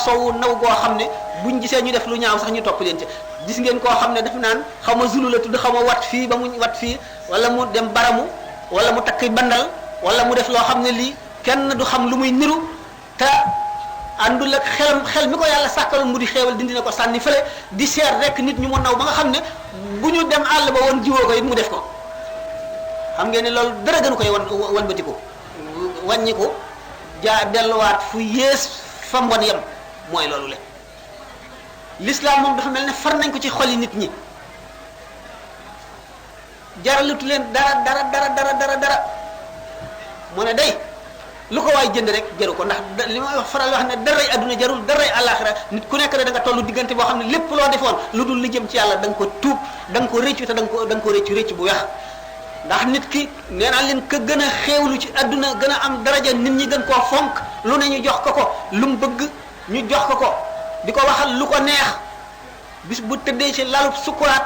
soowu naw goo xam ne buñ gisee ñu def lu ñaaw sax ñu topp leen ci. gis ngeen koo xam ne daf naan xaw ma zulu la tudd xaw ma wat fii ba mu wat fii wala mu dem baramu wala mu takk bandal wala mu def loo xam ne lii kenn du xam lu muy niru te àndul ak xel mi ko yàlla sàkkaloon mu di xeewal dindi na ko sànni fële di seet rek nit ñu mu naw ba nga xam ne bu ñu dem àll ba woon jiwoo ko it mu def ko xam ngeen ne loolu dara gënu koy walbatiku wàññi ko delluwaat fu yées fa mbon yem mooy loolu le l'islam moom dafa mel ne far nañ ko ci xoli nit ñi jaralutu leen dara mu ne day lu ko waay jënd rek jaru ko ndax li may wax faral wax ne daray adduna jarul daray àllaaxira nit ku nekk da nga tollu diggante boo xam ne lépp loo defoon lu dul li jëm ci yàlla da nga ko tuub da nga ko rëccu te da nga ko rëccu bu weex ndax nit ki nee naa leen ka gën a xéewlu ci adduna gën a am daraja nit ñi gën koo fonk lu ne ñu jox ko lu mu bëgg ñu jox ko di ko waxal lu ko neex bis bu tëddee ci lalub sukuraat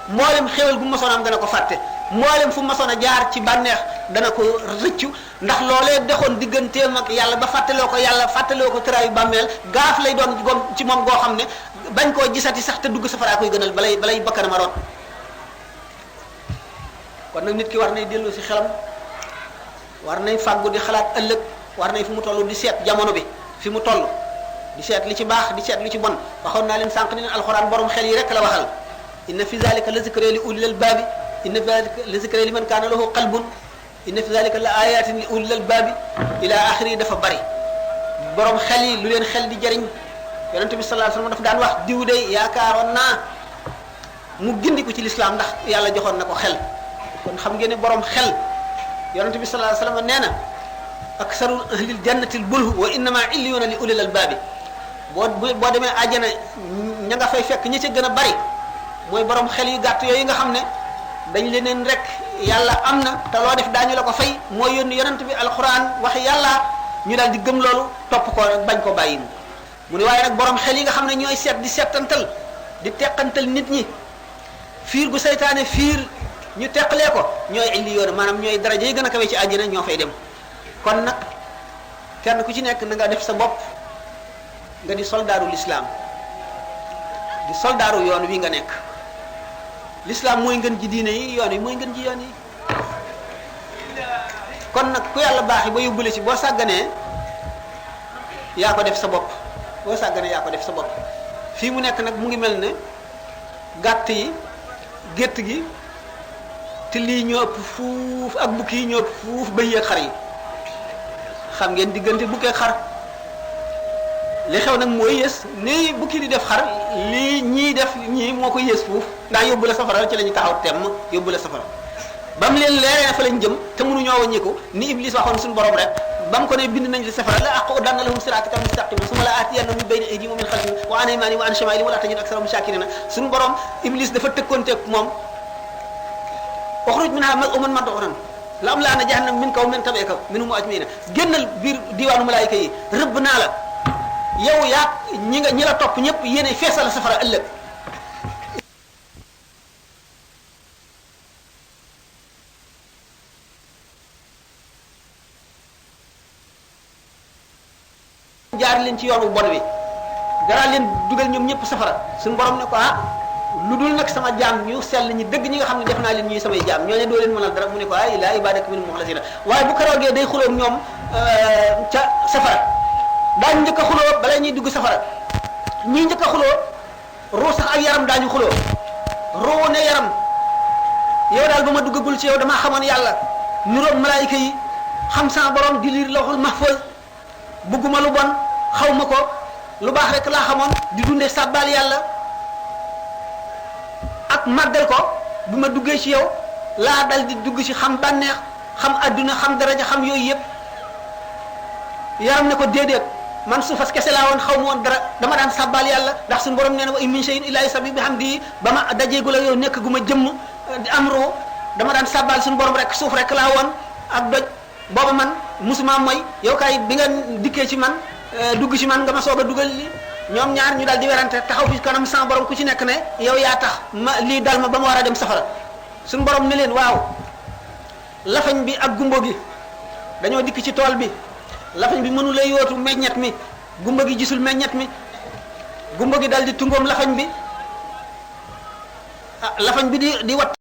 mboolem xéewal bu masoon am dana ko fàtte mboolem fu masoon a jaar ci bànneex dana ko rëccu ndax loolee dexoon digganteem ak yàlla ba fàttaloo ko tëraayu bàmmeel gaaf lay doon ci moom goo xam ne bañ koo gisati sax te dugg safara koy gënal balay bakkanam a root kon nag nit ki war nay dellu si xelam war nay fàggu di xalaat ëllëg war nay fu mu toll di seet jamono bi fi mu toll di seet li ci baax di seet li ci bon waxoon naa leen sànq ni leen alxuraan borom xel yi rek la waxal inna fi zalika la zikra li ulil albaabi inna fi zalika la zikra liman kaana lahu qalbun inna fi zalika la ayatin li ulil albaabi ila axiri dafa bari borom xel yi lu leen xel di jëriñ yonente bi sallallahu alayhi wasallam dafa daan wax diw de yaakaaroon naa mu gindi ko ci lislaam ndax yàlla joxoon na ko xel kon xam ngeen ne borom xel yonente bi sallallahu alayhi wasallam nee na aksaru ahlil jannatil bulhu wa innama illiyuna li ulil albaabi boo demee àjjana ña nga fay fekk ñi ci gën a bari mooy borom xel yu gàtt yooyu nga xam ne dañ leneen rek yàlla am na te loo def daañu la ko fay mooy yónni yonent bi alquran waxi yàlla ñu daal di gëm loolu topp ko bañ ko bàyyi mu ne waaye nag borom xel yi nga xam ne ñooy seet di seetantal di teqantal nit ñi fiir gu saytaane fiir ñu teqalee ko ñooy illi yoon maanaam ñooy daraja yi gën a kawe ci àjjana ñoo fay dem kon nag kenn ku ci nekk na nga def sa bopp nga di soldaaru l'islam di soldaaru yoon wi nga nekk l'islam mooy ngën ji diine yi yoon yi mooy ngën ji yoon yi kon nag ku yàlla baaxi ba yóbbule ci boo sàgganee yaa ko def sa bopp boo sàgganee yaa ko def sa bopp fii mu nekk nag mu ngi mel ne gàtt yi gétt gi te lii ñoo ëpp fuuf ak bukki yi ñoo ëpp fuuf bëy ak xar yi xam ngeen diggante bukki ak xar li xew nag mooy yées ni bukki di def xar lii ñii def ñii moo ko yées fuuf ndax yóbbu la safara ci la ñu taxaw temm yóbbu la safara ba mu leen leeree fa lañ jëm te mënuñoo wàññiku ni Iblis waxoon suñu borom rek ba mu ko ne bind nañ li safara la aqudanna lahum siraataka mustaqima summa la aatiyannahum min bayni aydihim wa min xalfihim wa an aymanihim wa an shamaa'ilihim wa la tajidu aksarahum shaakiriina suñu borom Iblis dafa tëkkoonteeg moom uxruj minhaa mal'uuman mad'uuran la am laa na jahannam min kaw min tabi'aka minhum ajma'iina génnal biir diwaanu malaayika yi rëbb naa la yow yaa ñi la topp ñëpp yéene feesal safara ëllëg jaar leen ci yoonu bon wi dara leen dugal ñoom ñëpp safara suñu borom ne ko lu dul nag sama jaam ñu sell ñi dëgg ñi nga xam ne def naa leen ñuy samay jaam ñooñu doo leen mënal dara mu ne ko ila ibadaka minhum mukhlasina waaye bu keroogee day xulóog ñoom ca safara daañu njëkk a xuloo bala ñuy dugg safara ñii njëkk a xuloo ruu sax ak yaram daañu xuloo ruu ne yaram yow daal ba ma duggagul ci yow damaa xamoon yàlla niroog malaayika yi xam sama borom di liir lawhul mahfuz bëgguma lu bon xaw ma ko lu baax rek laa xamoon di dundee sàbbaal yàlla ak màggal ko bi ma duggee ci yow laa dal di dugg ci xam bànneex xam adduna xam daraja xam yooyu yëpp yaram ne ko déedéet man suufas kese laa woon xaw ma woon dara dama daan sàbbaal yàlla ndax suñu borom nee na wa in min shay'in illaa yusabbihu bihamdihi ba ma dajeegul ak yow nekk gu ma jëmm di am roo dama daan sàbbaal suñu borom rek suuf rek laa woon ak doj booba man musuma mooy yow kay bi nga dikkee ci man dugg ci man nga ma soog a dugal li ñoom ñaar ñu daal di werante taxaw fi kanam sans borom ku ci nekk ne yow yaa tax ma lii dal ma ba ma war a dem safara suñu borom ne leen waaw lafañ bi ak gumbo gi dañoo dikk ci tool bi lafañ bi mënu la yootu meññet mi gumba gi gisul meññet mi gumba gi dal di tungoom lafañ bi lafañ bi di wat